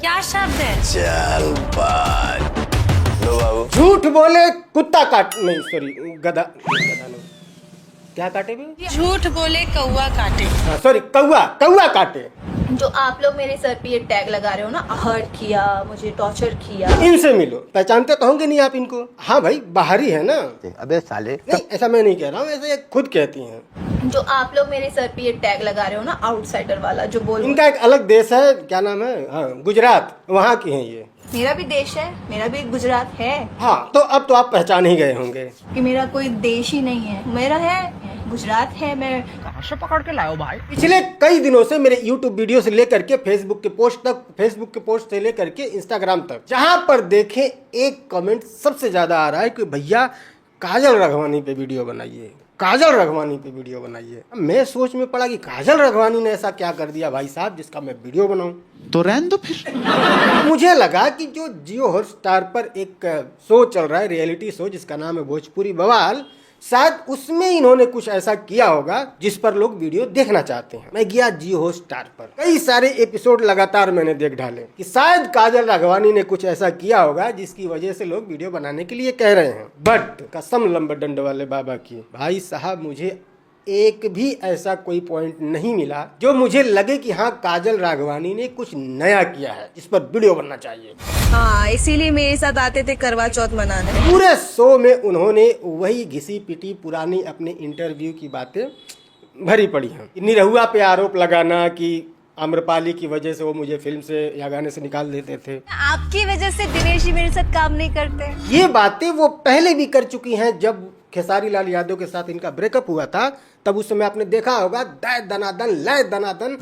क्या शब्द है? चल बात लो बाबू। झूठ बोले कुत्ता काट नहीं सॉरी गधा नहीं क्या काटे भी झूठ बोले कौवा काटे। सॉरी कौवा काटे। जो आप लोग मेरे सर पे ये टैग लगा रहे हो ना, हर्ट किया, मुझे टॉर्चर किया, इनसे मिलो, पहचानते तो होंगे नहीं आप इनको। हाँ भाई बाहरी है ना। अबे साले नहीं ऐसा मैं नहीं कह रहा हूँ, ऐसे ये खुद कहती हैं। जो आप लोग मेरे सर पे ये टैग लगा रहे हो ना, आउटसाइडर वाला, जो बोल इनका एक अलग देश है, क्या नाम है, हाँ गुजरात, वहाँ की हैं ये। मेरा भी देश है, मेरा भी गुजरात है। हाँ तो अब तो आप पहचान ही गए होंगे कि मेरा कोई देश ही नहीं है, मेरा है गुजरात है। मैं कहाँ से पकड़ के लाओ भाई? पिछले कई दिनों से मेरे YouTube वीडियो से लेकर के फेसबुक के पोस्ट से लेकर के इंस्टाग्राम तक, जहां पर देखें एक कमेंट सबसे ज्यादा आ रहा है कि भैया काजल राघवानी पे वीडियो बनाइए, काजल राघवानी पे वीडियो बनाइए। अब मैं सोच में पड़ा कि काजल राघवानी ने ऐसा क्या कर दिया भाई साहब जिसका मैं वीडियो बनाऊं। तो रहने दो फिर। मुझे लगा कि जो जियो हॉटस्टार पर एक शो चल रहा है, रियलिटी शो जिसका नाम है भोजपुरी बवाल, शायद उसमें इन्होंने कुछ ऐसा किया होगा जिस पर लोग वीडियो देखना चाहते हैं। मैं गया जियो हॉटस्टार पर, कई सारे एपिसोड लगातार मैंने देख डाले कि शायद काजल राघवानी ने कुछ ऐसा किया होगा जिसकी वजह से लोग वीडियो बनाने के लिए कह रहे हैं। बट कसम लंबे डंड वाले बाबा की, भाई साहब मुझे एक भी ऐसा कोई पॉइंट नहीं मिला जो मुझे लगे कि हाँ काजल राघवानी ने कुछ नया किया है जिस पर वीडियो बनना चाहिए। हाँ इसीलिए मेरे साथ आते थे करवा चौथ मनाने। पूरे शो में उन्होंने वही घिसी पिटी पुरानी अपने इंटरव्यू की बातें भरी पड़ी हैं। निरहुआ पे आरोप लगाना कि आम्रपाली की वजह से वो मुझे फिल्म से या गाने से निकाल देते थे, आपकी वजह से दिनेश जी मेरे साथ काम नहीं करते। ये बातें वो पहले भी कर चुकी हैं। जब खेसारी लाल यादव के साथ इनका ब्रेकअप हुआ था तब उस समय आपने देखा होगा दय दनादन लय दनादन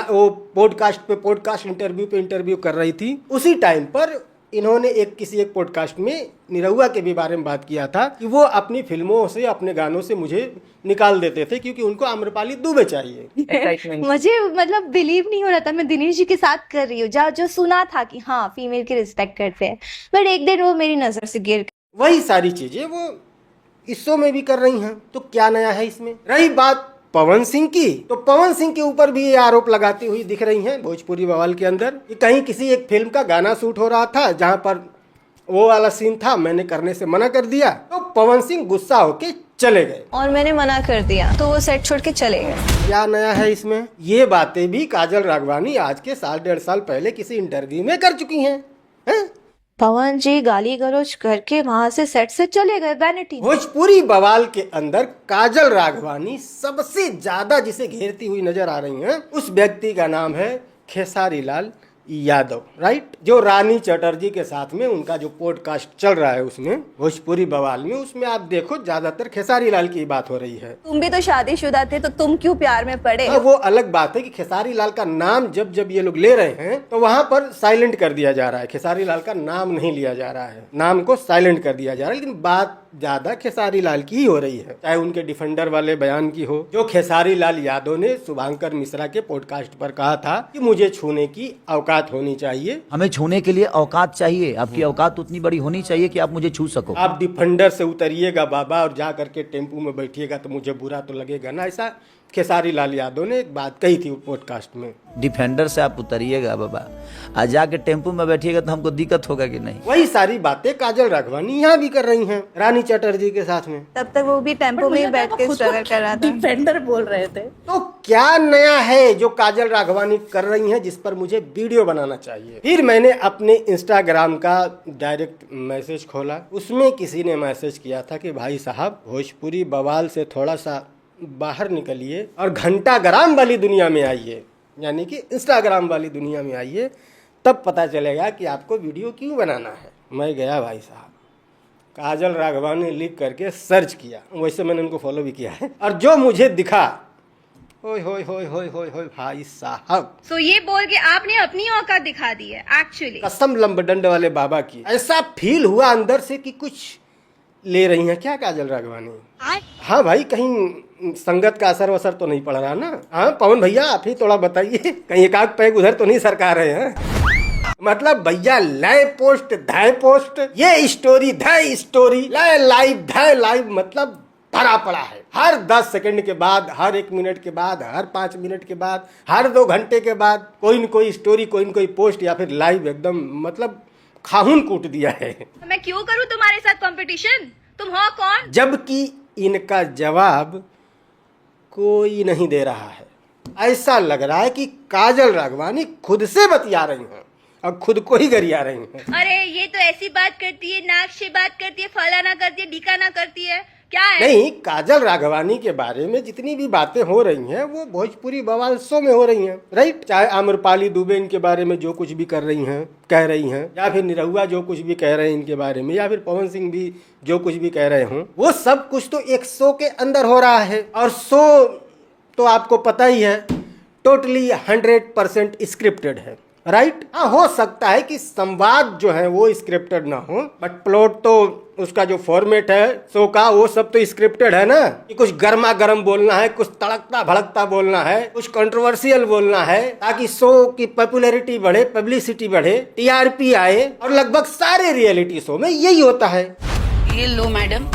वो पॉडकास्ट इंटरव्यू कर रही थी। उसी टाइम पर इन्होंने किसी एक पॉडकास्ट में निरहुआ के भी बारे में बात किया था कि वो अपनी फिल्मों से अपने गानों से मुझे निकाल देते थे क्योंकि उनको आम्रपाली दुबे चाहिए। मुझे मतलब बिलीव नहीं हो रहा था मैं दिनेश जी के साथ कर रही हूँ, जो सुना था कि हाँ फीमेल की रिस्पेक्ट करते हैं, बट एक दिन वो मेरी नजर से गिर। वही सारी चीजें वो इस शो में भी कर रही हैं, तो क्या नया है इसमें। रही बात पवन सिंह की, तो पवन सिंह के ऊपर भी ये आरोप लगाती हुई दिख रही हैं भोजपुरी बवाल के अंदर कि कहीं किसी एक फिल्म का गाना शूट हो रहा था जहां पर वो वाला सीन था, मैंने करने से मना कर दिया तो पवन सिंह गुस्सा होके चले गए और मैंने मना कर दिया तो वो सेट छोड़ के चले गए। क्या नया है इसमें। ये बातें भी काजल राघवानी आज के 1.5 साल पहले किसी इंटरव्यू में कर चुकी हैं। पवन जी गाली गलौज करके वहां से सेट से चले गए वैनिटी। भोजपुरी बवाल के अंदर काजल राघवानी सबसे ज्यादा जिसे घेरती हुई नजर आ रही हैं, उस व्यक्ति का नाम है खेसारी लाल यादव, राइट। जो रानी चटर्जी के साथ में उनका जो पॉडकास्ट चल रहा है उसमें भोजपुरी बवाल में, उसमें आप देखो ज्यादातर खेसारी लाल की बात हो रही है। तुम भी तो शादीशुदा थे तो तुम क्यों प्यार में पड़े। वो अलग बात है कि खेसारी लाल का नाम जब ये लोग ले रहे हैं तो वहां पर साइलेंट कर दिया जा रहा है, खेसारी लाल का नाम नहीं लिया जा रहा है, नाम को साइलेंट कर दिया जा रहा है। लेकिन बात ज्यादा खेसारी लाल की ही हो रही है, चाहे उनके डिफेंडर वाले बयान की हो, जो खेसारी लाल यादव ने शुभांकर मिश्रा के पॉडकास्ट पर कहा था कि मुझे छूने की औकात होनी चाहिए। हमें छूने के लिए औकात चाहिए, आपकी औकात उतनी बड़ी होनी चाहिए कि आप मुझे छू सको। आप डिफेंडर से उतरिएगा बाबा और जा करके टेम्पू में बैठिएगा तो मुझे बुरा तो लगेगा ना, ऐसा खेसारी लाल यादव ने एक बात कही थी पॉडकास्ट में। डिफेंडर से आप उतरिएगा बाबा, आज जाके टेम्पू में बैठिएगा तो हमको दिक्कत होगा कि नहीं। वही सारी बातें काजल राघवानी यहाँ भी कर रही हैं रानी चटर्जी के साथ में। तब तक वो भी टेम्पो में ही बैठ के स्ट्रगल कर रहा था। डिफेंडर बोल रहे थे। तो क्या नया है जो काजल राघवानी कर रही हैं जिस पर मुझे वीडियो बनाना चाहिए। फिर मैंने अपने इंस्टाग्राम का डायरेक्ट मैसेज खोला, उसमें किसी ने मैसेज किया था कि भाई साहब भोजपुरी बवाल से थोड़ा सा बाहर निकलिए और घंटाग्राम वाली दुनिया में आइए, यानी कि इंस्टाग्राम वाली दुनिया में आइए, तब पता चलेगा कि आपको वीडियो क्यों बनाना है। मैं गया भाई साहब, काजल राघवानी लिख करके सर्च किया, वैसे मैंने उनको फॉलो भी किया है, और जो मुझे दिखा होय होय होय होय होय होय भाई साहब। तो ये बोल के आपने अपनी औकात दिखा दी है एक्चुअली। कसम लंबडंड वाले बाबा की, ऐसा फील हुआ अंदर से कि कुछ ले रही हैं क्या काजल राघवानी। हाँ भाई, कहीं संगत का असर वसर तो नहीं पड़ रहा ना। हाँ पवन भैया आप ही थोड़ा बताइए, कहीं एक आध पैग उधर तो नहीं सरका रहे हैं। मतलब भैया लय पोस्ट धाय पोस्ट, ये स्टोरी धाय स्टोरी, लय लाइव धाय लाइव, मतलब भरा पड़ा है। हर 10 सेकंड के बाद, हर 1 मिनट के बाद, हर 5 मिनट के बाद, हर 2 घंटे के बाद कोई न कोई स्टोरी, कोई न कोई पोस्ट या फिर लाइव एकदम मतलब खाहुन कूट दिया है। मैं क्यों करूं तुम्हारे साथ कंपटीशन? तुम हो कौन? जबकि इनका जवाब कोई नहीं दे रहा है। ऐसा लग रहा है कि काजल राघवानी खुद से बतिया रही हैं और खुद को ही गरिया रही हैं। अरे ये तो ऐसी बात करती है, नाक से बात करती है, फलाना करती है, ढिकाना करती है, क्या है? नहीं, काजल राघवानी के बारे में जितनी भी बातें हो रही हैं वो भोजपुरी बवाल शो में हो रही हैं, राइट। चाहे आम्रपाली दुबे इनके बारे में जो कुछ भी कर रही हैं, कह रही हैं, या फिर निरहुआ जो कुछ भी कह रहे हैं इनके बारे में, या फिर पवन सिंह भी जो कुछ भी कह रहे हों, वो सब कुछ तो एक शो के अंदर हो रहा है। और शो तो आपको पता ही है टोटली 100% स्क्रिप्टेड है, राइट। हाँ, हो सकता है कि संवाद जो है वो स्क्रिप्टेड ना हो, बट प्लॉट तो उसका जो फॉर्मेट है शो का वो सब तो स्क्रिप्टेड है ना, कि कुछ गर्मा गर्म बोलना है, कुछ तड़कता भड़कता बोलना है, कुछ कंट्रोवर्शियल बोलना है, ताकि शो की पॉपुलैरिटी बढ़े, पब्लिसिटी बढ़े, टीआरपी आए। और लगभग सारे रियलिटी शो में यही होता है। ये लो मैडम।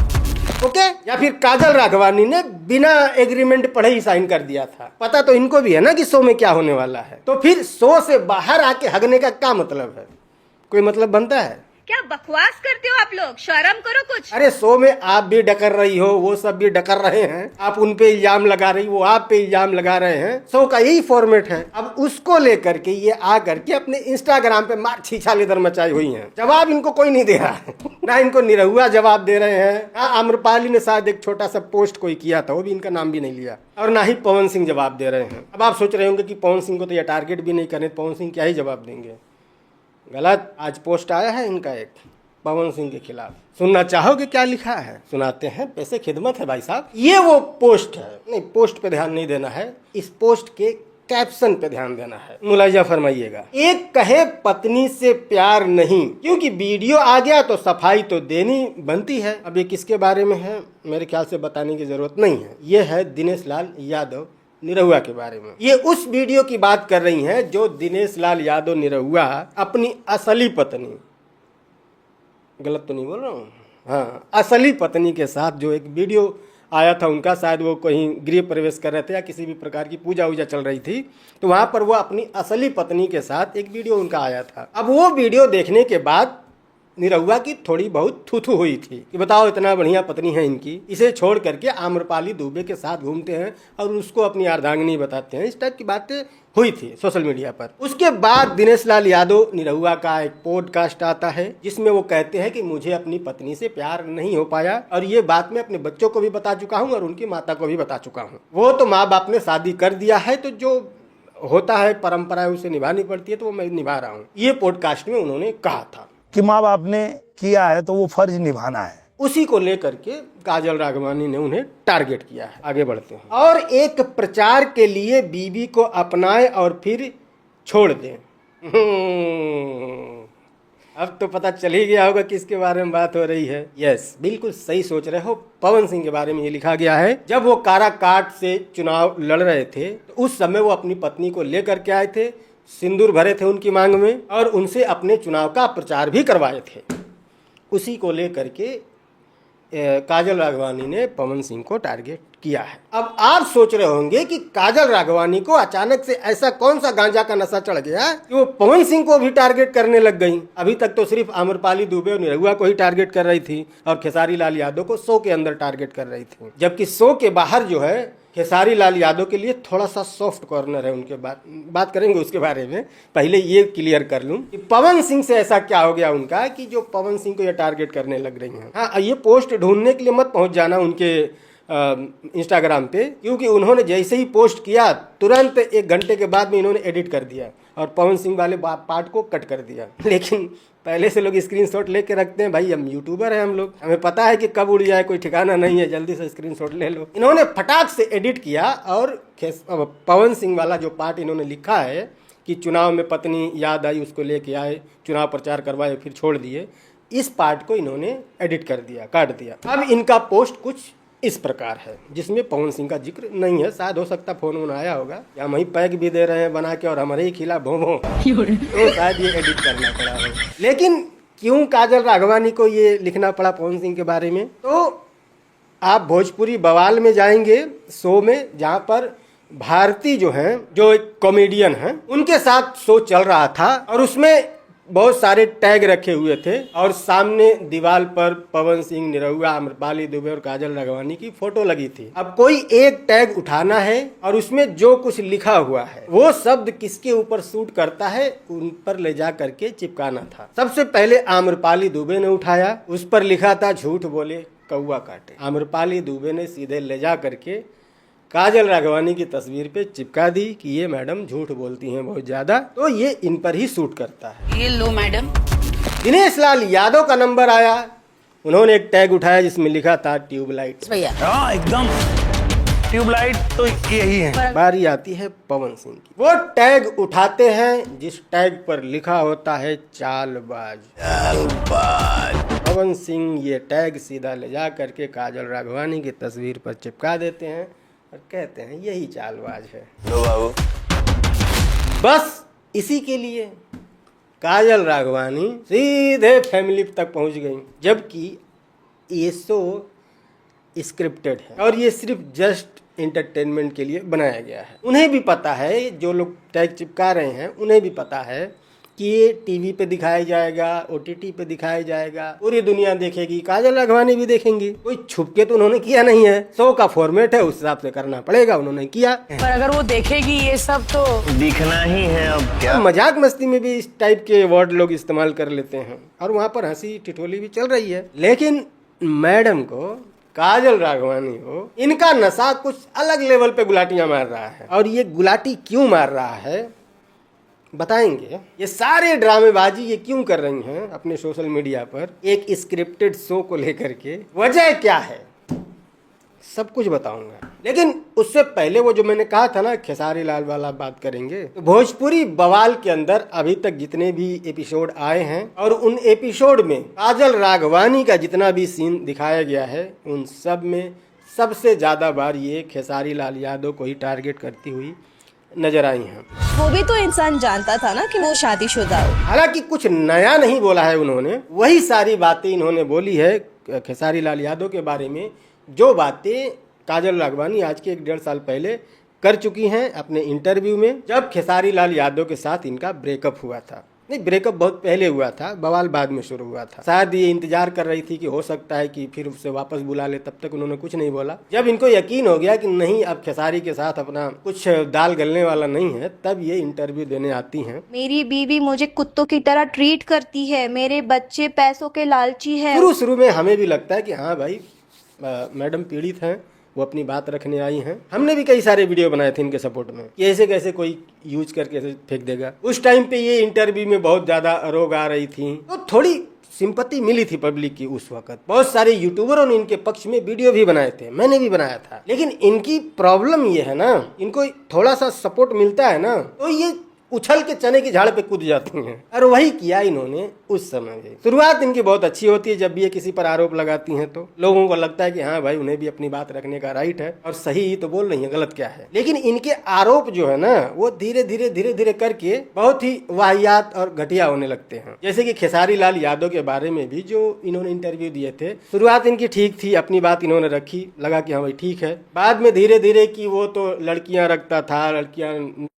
ओके। या फिर काजल राघवानी ने बिना एग्रीमेंट पढ़े ही साइन कर दिया था। पता तो इनको भी है ना कि शो में क्या होने वाला है, तो फिर शो से बाहर आके हगने का क्या मतलब है? कोई मतलब बनता है? क्या बकवास करते हो आप लोग? शर्म करो कुछ। अरे शो में आप भी डकर रही हो, वो सब भी डकर रहे हैं, आप उन पे इल्जाम लगा रही, वो आप पे इल्जाम लगा रहे हैं। शो का यही फॉर्मेट है। अब उसको लेकर के ये आ करके अपने इंस्टाग्राम पे मार छीछा लेदर मचाई हुई है। जवाब इनको कोई नहीं दे रहा है। ना इनको निरहुआ जवाब दे रहे हैं, आम्रपाली ने शायद एक छोटा सा पोस्ट कोई किया था, वो भी इनका नाम भी नहीं लिया, और ना ही पवन सिंह जवाब दे रहे हैं। अब आप सोच रहे होंगे कि पवन सिंह को तो ये टारगेट भी नहीं करें, पवन सिंह क्या ही जवाब देंगे। गलत। आज पोस्ट आया है इनका एक पवन सिंह के खिलाफ। सुनना चाहोगे क्या लिखा है? सुनाते हैं, पैसे खिदमत है भाई साहब। ये वो पोस्ट है। नहीं, पोस्ट पे ध्यान नहीं देना है, इस पोस्ट के कैप्शन पे ध्यान देना है। मुलायजा फरमाइएगा। एक कहे पत्नी से प्यार नहीं, क्योंकि वीडियो आ गया तो सफाई तो देनी बनती है। अब ये किसके बारे में है मेरे ख्याल से बताने की जरूरत नहीं है। ये है दिनेश लाल यादव निरहुआ के बारे में। ये उस वीडियो की बात कर रही हैं जो दिनेश लाल यादव निरहुआ अपनी असली पत्नी, गलत तो नहीं बोल रहा हूँ, हाँ, असली पत्नी के साथ जो एक वीडियो आया था उनका, शायद वो कहीं गृह प्रवेश कर रहे थे या किसी भी प्रकार की पूजा वूजा चल रही थी, तो वहाँ पर वो अपनी असली पत्नी के साथ एक वीडियो उनका आया था। अब वो वीडियो देखने के बाद निरहुआ की थोड़ी बहुत थू हुई थी कि बताओ इतना बढ़िया पत्नी है इनकी, इसे छोड़ करके आम्रपाली दुबे के साथ घूमते हैं और उसको अपनी अर्धांगिनी बताते हैं। इस टाइप की बातें हुई थी सोशल मीडिया पर। उसके बाद दिनेश लाल यादव निरहुआ का एक पॉडकास्ट आता है जिसमें वो कहते हैं कि मुझे अपनी पत्नी से प्यार नहीं हो पाया, और ये बात मैं अपने बच्चों को भी बता चुका हूँ और उनकी माता को भी बता चुका हूँ। वो तो माँ बाप ने शादी कर दिया है, तो जो होता है परंपरा उसे निभानी पड़ती है, तो वो मैं निभा रहा हूँ। ये पॉडकास्ट में उन्होंने कहा था कि माँ बाप ने किया है तो वो फर्ज निभाना है। उसी को लेकर के काजल राघवानी ने उन्हें टारगेट किया है। आगे बढ़ते हैं। और एक प्रचार के लिए बीबी को अपनाए और फिर छोड़ दें। अब तो पता चल ही गया होगा किसके बारे में बात हो रही है। यस, बिल्कुल सही सोच रहे हो, पवन सिंह के बारे में ये लिखा गया है। जब वो काराकाट से चुनाव लड़ रहे थे तो उस समय वो अपनी पत्नी को लेकर के आए थे, सिंदूर भरे थे उनकी मांग में और उनसे अपने चुनाव का प्रचार भी करवाए थे। उसी को लेकर के काजल राघवानी ने पवन सिंह को टारगेट किया है। अब आप सोच रहे होंगे कि काजल राघवानी को अचानक से ऐसा कौन सा गांजा का नशा चढ़ गया कि वो पवन सिंह को भी टारगेट करने लग गई। अभी तक तो सिर्फ आम्रपाली दुबे और निरहुआ को ही टारगेट कर रही थी और खेसारी लाल यादव को शो के अंदर टारगेट कर रही थी, जबकि शो के बाहर जो है खेसारी लाल यादव के लिए थोड़ा सा सॉफ्ट कॉर्नर है। उनके बात करेंगे उसके बारे में, पहले ये क्लियर कर लूं कि पवन सिंह से ऐसा क्या हो गया उनका कि जो पवन सिंह को ये टारगेट करने लग रही हैं। हाँ, ये पोस्ट ढूंढने के लिए मत पहुंच जाना उनके इंस्टाग्राम पे, क्योंकि उन्होंने जैसे ही पोस्ट किया तुरंत 1 घंटे के बाद में इन्होंने एडिट कर दिया और पवन सिंह वाले पार्ट को कट कर दिया। लेकिन पहले से लोग स्क्रीनशॉट लेके रखते हैं, भाई हम यूट्यूबर हैं, हम लोग, हमें पता है कि कब उड़ जाए कोई ठिकाना नहीं है, जल्दी से स्क्रीनशॉट ले लो। इन्होंने फटाक से एडिट किया और पवन सिंह वाला जो पार्ट इन्होंने लिखा है कि चुनाव में पत्नी याद आई, उसको लेके आए, चुनाव प्रचार करवाए, फिर छोड़ दिए, इस पार्ट को इन्होंने एडिट कर दिया, काट दिया। अब इनका पोस्ट कुछ इस प्रकार है जिसमें पवन सिंह का जिक्र नहीं है। शायद हो सकता फोन वोन आया होगा या हम ही पैक भी दे रहे हैं बना के और हमारे ही खिलाफ भों तो शायद ये एडिट करना पड़ा हो। लेकिन क्यों काजल राघवानी को ये लिखना पड़ा पवन सिंह के बारे में? तो आप भोजपुरी बवाल में जाएंगे शो में, जहाँ पर भारती जो हैं, जो एक कॉमेडियन हैं, उनके साथ शो चल रहा था और उसमें बहुत सारे टैग रखे हुए थे और सामने दीवार पर पवन सिंह, निरहुआ, आम्रपाली दुबे और काजल राघवानी की फोटो लगी थी। अब कोई एक टैग उठाना है और उसमें जो कुछ लिखा हुआ है वो शब्द किसके ऊपर सूट करता है उन पर ले जा करके चिपकाना था। सबसे पहले आम्रपाली दुबे ने उठाया, उस पर लिखा था झूठ बोले कौआ काटे। आम्रपाली दुबे ने सीधे ले जा करके काजल राघवानी की तस्वीर पे चिपका दी कि ये मैडम झूठ बोलती हैं बहुत ज्यादा, तो ये इन पर ही सूट करता है। ये लो मैडम। दिनेश लाल यादव का नंबर आया, उन्होंने एक टैग उठाया जिसमें लिखा था ट्यूबलाइट। भैया हाँ एकदम, ट्यूबलाइट तो यही है। बारी आती है पवन सिंह की, वो टैग उठाते हैं जिस टैग पर लिखा होता है चालबाज। पवन सिंह ये टैग सीधा ले जा करके काजल राघवानी की तस्वीर पर चिपका देते हैं और कहते हैं यही चालबाज है। लो बाबू। बस इसी के लिए काजल राघवानी सीधे फैमिली तक पहुंच गई, जबकि ये शो स्क्रिप्टेड है और ये सिर्फ जस्ट एंटरटेनमेंट के लिए बनाया गया है। उन्हें भी पता है, जो लोग टैग चिपका रहे हैं उन्हें भी पता है कि ये टीवी पे दिखाया जाएगा, ओटीटी पे दिखाया जाएगा, पूरी दुनिया देखेगी, काजल राघवानी भी देखेंगी। कोई छुप के तो उन्होंने किया नहीं है, शो का फॉर्मेट है, उस हिसाब से करना पड़ेगा, उन्होंने किया। पर अगर वो देखेगी ये सब तो दिखना ही है अब क्या। मजाक मस्ती में भी इस टाइप के वर्ड लोग इस्तेमाल कर लेते हैं और वहाँ पर हंसी ठिठोली भी चल रही है। लेकिन मैडम को, काजल राघवानी हो, इनका नशा कुछ अलग लेवल पे गुलाटियां मार रहा है। और ये गुलाटी क्यों मार रहा है बताएंगे। ये सारे ड्रामेबाजी ये क्यों कर रही हैं अपने सोशल मीडिया पर एक स्क्रिप्टेड शो को लेकर के, वजह क्या है, सब कुछ बताऊंगा। लेकिन उससे पहले वो जो मैंने कहा था ना खेसारी लाल वाला बात करेंगे। तो भोजपुरी बवाल के अंदर अभी तक जितने भी एपिसोड आए हैं और उन एपिसोड में काजल राघवानी का जितना भी सीन दिखाया गया है, उन सब में सबसे ज्यादा बार ये खेसारी लाल यादव को ही टारगेट करती हुई नजर आई हैं। वो भी तो इंसान जानता था ना कि वो शादीशुदा हो। हालांकि कुछ नया नहीं बोला है उन्होंने, वही सारी बातें इन्होंने बोली है खेसारी लाल यादव के बारे में, जो बातें काजल राघवानी आज के 1.5 साल पहले कर चुकी हैं अपने इंटरव्यू में, जब खेसारी लाल यादव के साथ इनका ब्रेकअप हुआ था। नहीं, ब्रेकअप बहुत पहले हुआ था, बवाल बाद में शुरू हुआ था। शायद ये इंतजार कर रही थी कि हो सकता है कि फिर उससे वापस बुला ले, तब तक उन्होंने कुछ नहीं बोला। जब इनको यकीन हो गया कि नहीं अब खेसारी के साथ अपना कुछ दाल गलने वाला नहीं है, तब ये इंटरव्यू देने आती हैं। मेरी बीवी मुझे कुत्तों की तरह ट्रीट करती है, मेरे बच्चे पैसों के लालची है। शुरू में हमें भी लगता है कि हाँ भाई मैडम पीड़ित हैं, वो अपनी बात रखने आई हैं। हमने भी कई सारे वीडियो बनाए थे इनके सपोर्ट में कि ऐसे कैसे कोई यूज करके ऐसे फेंक देगा। उस टाइम पे ये इंटरव्यू में बहुत ज्यादा रोग आ रही थी, तो थोड़ी सिंपैथी मिली थी पब्लिक की उस वक्त। बहुत सारे यूट्यूबरों ने इनके पक्ष में वीडियो भी बनाए थे, मैंने भी बनाया था। लेकिन इनकी प्रॉब्लम ये है ना, इनको थोड़ा सा सपोर्ट मिलता है ना तो ये उछल के चने की झाड़ पे कूद जाती हैं, और वही किया इन्होंने उस समय भी। शुरुआत इनकी बहुत अच्छी होती है, जब भी ये किसी पर आरोप लगाती हैं तो लोगों को लगता है कि हाँ भाई उन्हें भी अपनी बात रखने का राइट है और सही ही तो बोल रही है, गलत क्या है। लेकिन इनके आरोप जो है ना वो धीरे धीरे करके बहुत ही वाहियात और घटिया होने लगते हैं। जैसे कि खेसारी लाल यादव के बारे में भी जो इन्होंने इंटरव्यू दिए थे, शुरुआत इनकी ठीक थी, अपनी बात इन्होंने रखी, लगा कि हाँ भाई ठीक है। बाद में धीरे धीरे कि वो तो लड़कियां रखता था, लड़कियां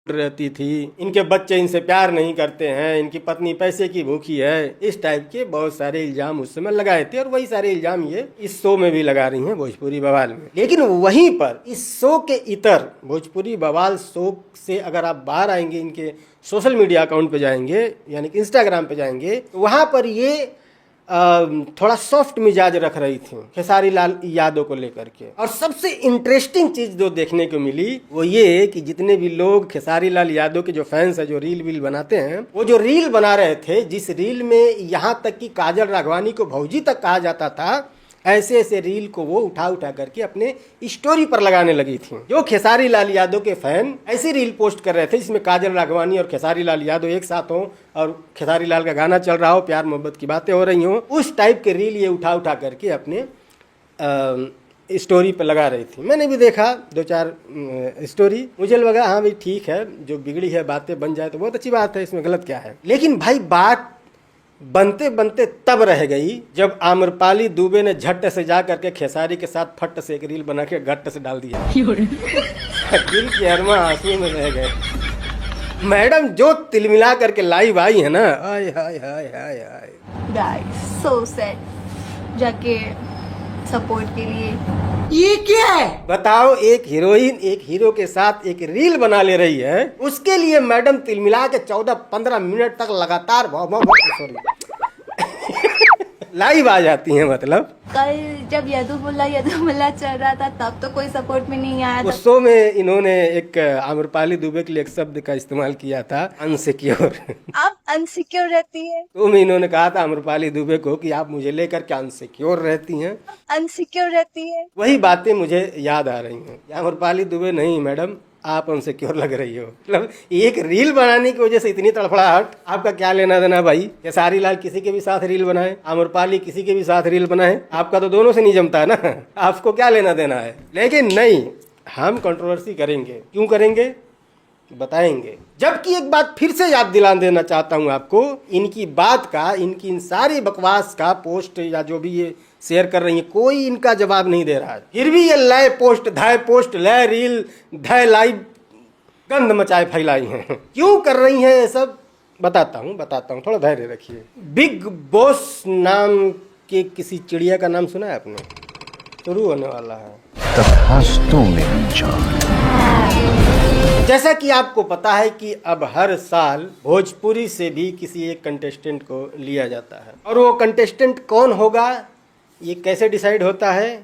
रहती थी, इनके बच्चे इनसे प्यार नहीं करते हैं, इनकी पत्नी पैसे की भूखी है, इस टाइप के बहुत सारे इल्जाम उस समय लगाए थे और वही सारे इल्जाम ये इस शो में भी लगा रही हैं भोजपुरी बवाल में। लेकिन वहीं पर इस शो के इतर भोजपुरी बवाल शो से अगर आप बाहर आएंगे, इनके सोशल मीडिया अकाउंट पे जाएंगे, यानी कि इंस्टाग्राम पे जाएंगे, तो वहां पर ये थोड़ा सॉफ्ट मिजाज रख रही थी खेसारी लाल यादव को लेकर के। और सबसे इंटरेस्टिंग चीज जो देखने को मिली वो ये कि जितने भी लोग खेसारी लाल यादव के जो फैंस है, जो रील बनाते हैं, वो जो रील बना रहे थे, जिस रील में यहाँ तक कि काजल राघवानी को भौजी तक कहा जाता था, ऐसे ऐसे रील को वो उठा करके अपने स्टोरी पर लगाने लगी थी। जो खेसारी लाल यादव के फैन ऐसी रील पोस्ट कर रहे थे जिसमें काजल राघवानी और खेसारी लाल यादव एक साथ हो और खेसारी लाल का गाना चल रहा हो, प्यार मोहब्बत की बातें हो रही हो, उस टाइप के रील ये उठा करके अपने स्टोरी पर लगा रही थी। मैंने भी देखा 2-4 स्टोरी, मुझे लगा हाँ भाई ठीक है, जो बिगड़ी है बातें बन जाए तो बहुत अच्छी बात है, इसमें गलत क्या है। लेकिन भाई बात बनते बनते तब रह गई जब आम्रपाली दुबे ने झट से जा करके खेसारी के साथ फट से एक रील बना के गट्ट से डाल दिया। दिल की अरमा आंसू में रह गए। मैडम जो तिलमिला करके लाइव आई है ना, आय हाय हाय हाय हाय। गाइस सो सैड, जाके सपोर्ट के लिए। ये क्या है? बताओ, एक हीरोइन एक हीरो के साथ एक रील बना ले रही है, उसके लिए मैडम तिलमिला के 14-15 मिनट तक लगातार सॉरी लाइव आ जाती हैं। मतलब कल जब यदुमुल्ला चल रहा था तब तो कोई सपोर्ट में नहीं आया था। उस शो में इन्होंने एक आम्रपाली दुबे के लिए एक शब्द का इस्तेमाल किया था, अनसिक्योर। आप अनसिक्योर रहती है, तो में इन्होंने कहा था आम्रपाली दुबे को कि आप मुझे लेकर के अनसिक्योर रहती हैं, अनसिक्योर रहती है। वही बातें मुझे याद आ रही हैं। आम्रपाली दुबे नहीं मैडम, आप अनसिक्योर लग रही हो। मतलब एक रील बनाने की वजह से इतनी तड़फड़ाहट, आपका क्या लेना देना भाई? खेसारी लाल किसी के भी साथ रील बनाए, आम्रपाली किसी के भी साथ रील बनाए, आपका तो दोनों से नहीं जमता है ना, आपको क्या लेना देना है? लेकिन नहीं, हम कंट्रोवर्सी करेंगे। क्यों करेंगे बताएंगे। जबकि एक बात फिर से याद दिला देना चाहता हूं आपको, इनकी बात का, इनकी इन सारी बकवास का पोस्ट या जो भी ये शेयर कर रही है, कोई इनका जवाब नहीं दे रहा है। फिर भी ये लय पोस्ट लय रील धय लाइव गंद मचाए फैलाई हैं। क्यों कर रही हैं ये सब बताता हूँ, थोड़ा धैर्य रखिए। बिग बॉस नाम के किसी चिड़िया का नाम सुना है आपने? शुरू होने वाला है। जैसा कि आपको पता है कि अब हर साल भोजपुरी से भी किसी एक कंटेस्टेंट को लिया जाता है, और वो कंटेस्टेंट कौन होगा ये कैसे डिसाइड होता है?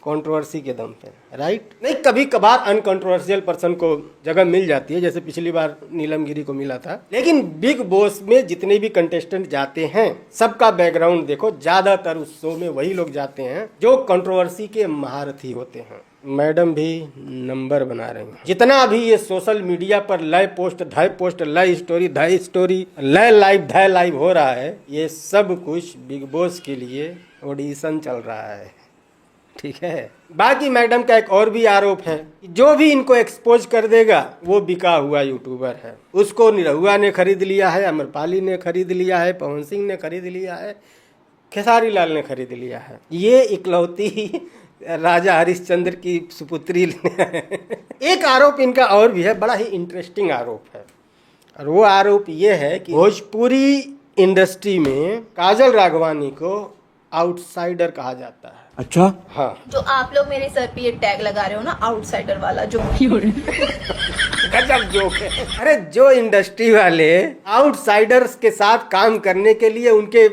कंट्रोवर्सी के दम पे, राइट? नहीं, कभी कभार अनकंट्रोवर्शियल पर्सन को जगह मिल जाती है, जैसे पिछली बार नीलम गिरी को मिला था। लेकिन बिग बॉस में जितने भी कंटेस्टेंट जाते हैं, सबका बैकग्राउंड देखो, ज्यादातर उस शो में वही लोग जाते हैं जो कंट्रोवर्सी के महारथी होते हैं। मैडम भी नंबर बना रही हैं। जितना भी ये सोशल मीडिया पर लय पोस्ट लय स्टोरी धय स्टोरी लय लाइव धय लाइव हो रहा है, ये सब कुछ बिग बॉस के लिए ऑडिशन चल रहा है, ठीक है? बाकी मैडम का एक और भी आरोप है, जो भी इनको एक्सपोज कर देगा वो बिका हुआ यूट्यूबर है। उसको निरहुआ ने खरीद लिया है, आम्रपाली ने खरीद लिया है, पवन सिंह ने खरीद लिया है, खेसारी लाल ने खरीद लिया है। ये इकलौती राजा हरिश्चंद्र की सुपुत्री। एक आरोप इनका और भी है, बड़ा ही इंटरेस्टिंग आरोप है, और वो आरोप ये है कि भोजपुरी इंडस्ट्री में काजल राघवानी को आउटसाइडर कहा जाता है। अच्छा, हाँ। जो आप लोग मेरे सर पे ये टैग लगा रहे हो ना, आउटसाइडर वाला, जो गजब जोक है। अरे जो इंडस्ट्री वाले आउटसाइडर्स के साथ काम करने के लिए उनके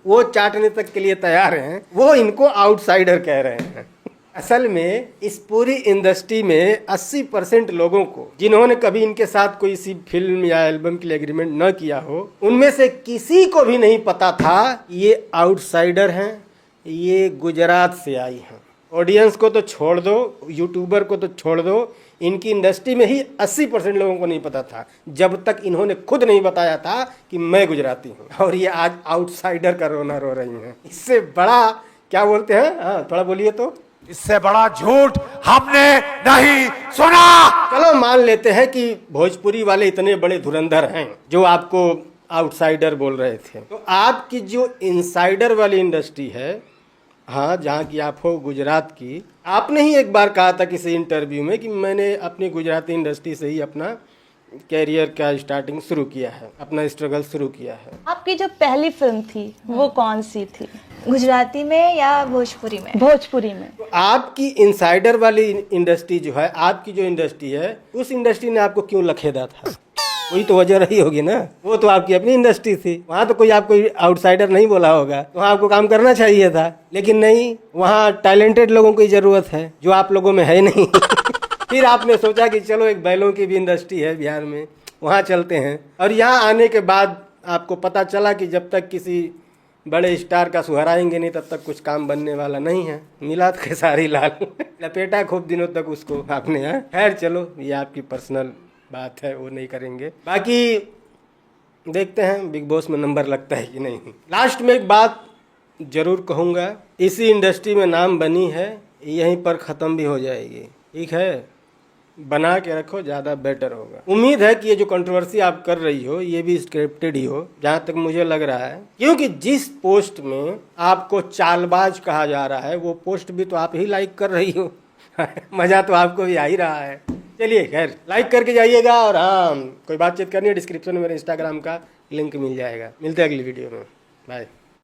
वो चाटने तक के लिए तैयार हैं, वो इनको आउटसाइडर कह रहे हैं। असल में इस पूरी इंडस्ट्री में 80% लोगों को, जिन्होंने कभी इनके साथ कोई सी फिल्म या एल्बम के लिए एग्रीमेंट न किया हो, उनमें से किसी को भी नहीं पता था ये आउटसाइडर हैं, ये गुजरात से आई हैं। ऑडियंस को तो छोड़ दो, यूट्यूबर को तो छोड़ दो, इनकी इंडस्ट्री में ही 80% लोगों को नहीं पता था, जब तक इन्होंने खुद नहीं बताया था कि मैं गुजराती हूँ। और ये आज आउटसाइडर का रोना रो रही हैं। इससे बड़ा क्या बोलते हैं? हाँ, थोड़ा बोलिए तो। इससे बड़ा झूठ हमने नहीं सुना। चलो मान लेते हैं कि भोजपुरी वाले इतने बड़े धुरंधर हैं जो आपको आउटसाइडर बोल रहे थे, तो आपकी जो इनसाइडर वाली इंडस्ट्री है, हाँ, जहाँ की आप हो गुजरात की, आपने ही एक बार कहा था किसी इंटरव्यू में कि मैंने अपनी गुजराती इंडस्ट्री से ही अपना कैरियर का स्टार्टिंग शुरू किया है, अपना स्ट्रगल शुरू किया है। आपकी जो पहली फिल्म थी वो कौन सी थी? गुजराती में या भोजपुरी में? भोजपुरी में। तो आपकी इनसाइडर वाली इंडस्ट्री जो है, आपकी जो इंडस्ट्री है, उस इंडस्ट्री ने आपको क्यों लखेदा था? कोई तो वजह रही होगी ना। वो तो आपकी अपनी इंडस्ट्री थी, वहाँ तो कोई आपको आउटसाइडर नहीं बोला होगा, वहाँ आपको काम करना चाहिए था। लेकिन नहीं, वहाँ टैलेंटेड लोगों की जरूरत है जो आप लोगों में है नहीं। फिर आपने सोचा कि चलो एक बैलों की भी इंडस्ट्री है बिहार में, वहाँ चलते हैं। और यहाँ आने के बाद आपको पता चला कि जब तक किसी बड़े स्टार का सुहराएंगे नहीं तब तक कुछ काम बनने वाला नहीं है। मिला तो खेसारी लाल, लपेटा खूब दिनों तक उसको आपने। यहाँ खैर चलो, ये आपकी पर्सनल बात है, वो नहीं करेंगे। बाकी देखते हैं बिग बॉस में नंबर लगता है कि नहीं। लास्ट में एक बात जरूर कहूँगा, इसी इंडस्ट्री में नाम बनी है, यहीं पर ख़त्म भी हो जाएगी, ठीक है? बना के रखो, ज़्यादा बेटर होगा। उम्मीद है कि ये जो कंट्रोवर्सी आप कर रही हो ये भी स्क्रिप्टेड ही हो, जहाँ तक मुझे लग रहा है, क्योंकि जिस पोस्ट में आपको चालबाज कहा जा रहा है वो पोस्ट भी तो आप ही लाइक कर रही हो। मज़ा तो आपको भी आ ही रहा है। चलिए खैर, लाइक करके जाइएगा, और हाँ कोई बातचीत करनी है डिस्क्रिप्शन में मेरे इंस्टाग्राम का लिंक मिल जाएगा। मिलते हैं अगली वीडियो में, बाय।